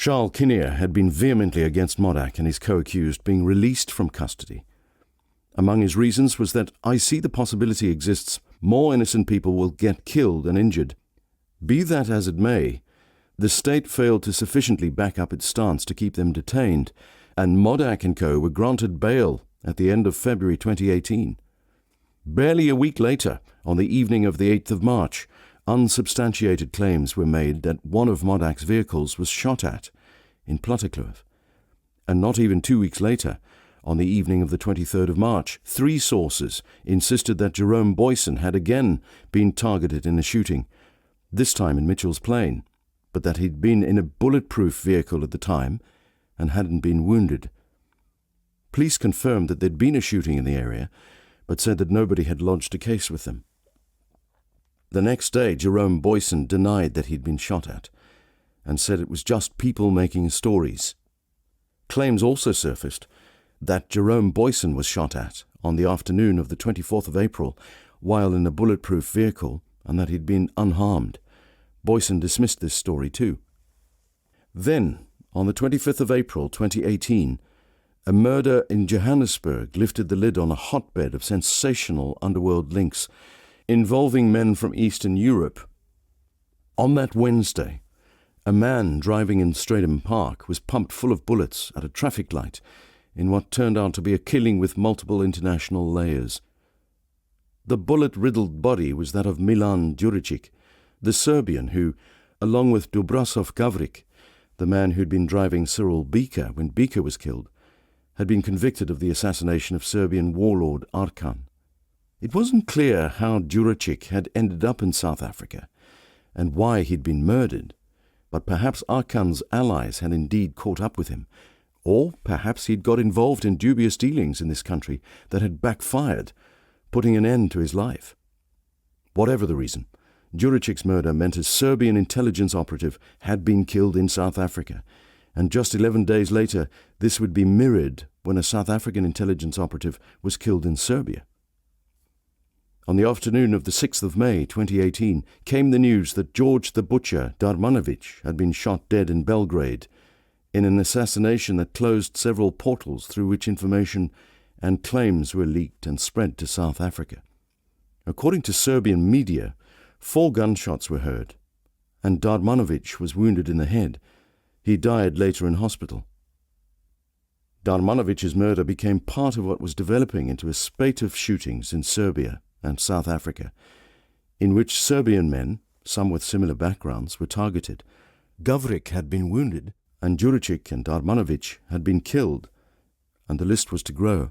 Charles Kinnear had been vehemently against Modack and his co-accused being released from custody. Among his reasons was that "I see the possibility exists more innocent people will get killed and injured." Be that as it may, the state failed to sufficiently back up its stance to keep them detained, and Modack and co. were granted bail at the end of February 2018. Barely a week later, on the evening of the 8th of March, unsubstantiated claims were made that one of Modack's vehicles was shot at in Plattekloof. And not even 2 weeks later, on the evening of the 23rd of March, 3 sources insisted that Jerome Boyson had again been targeted in a shooting, this time in Mitchell's Plain, but that he'd been in a bulletproof vehicle at the time and hadn't been wounded. Police confirmed that there'd been a shooting in the area, but said that nobody had lodged a case with them. The next day, Jerome Boyson denied that he'd been shot at and said it was just people making stories. Claims also surfaced that Jerome Boyson was shot at on the afternoon of the 24th of April while in a bulletproof vehicle and that he'd been unharmed. Boyson dismissed this story too. Then, on the 25th of April 2018, a murder in Johannesburg lifted the lid on a hotbed of sensational underworld links involving men from Eastern Europe. On that Wednesday, a man driving in Stratham Park was pumped full of bullets at a traffic light in what turned out to be a killing with multiple international layers. The bullet-riddled body was that of Milan Djuricic, the Serbian who, along with Dubrasov Gavric, the man who'd been driving Cyril Bika when Bika was killed, had been convicted of the assassination of Serbian warlord Arkan. It wasn't clear how Djuricic had ended up in South Africa and why he'd been murdered, but perhaps Arkan's allies had indeed caught up with him, or perhaps he'd got involved in dubious dealings in this country that had backfired, putting an end to his life. Whatever the reason, Djuricic's murder meant a Serbian intelligence operative had been killed in South Africa, and just 11 days later this would be mirrored when a South African intelligence operative was killed in Serbia. On the afternoon of the 6th of May 2018 came the news that George the Butcher Darmanovic had been shot dead in Belgrade in an assassination that closed several portals through which information and claims were leaked and spread to South Africa. According to Serbian media, 4 gunshots were heard, and Darmanovic was wounded in the head. He died later in hospital. Darmanovic's murder became part of what was developing into a spate of shootings in Serbia and South Africa, in which Serbian men, some with similar backgrounds, were targeted. Gavric had been wounded, and Djuricic and Darmanovic had been killed, and the list was to grow.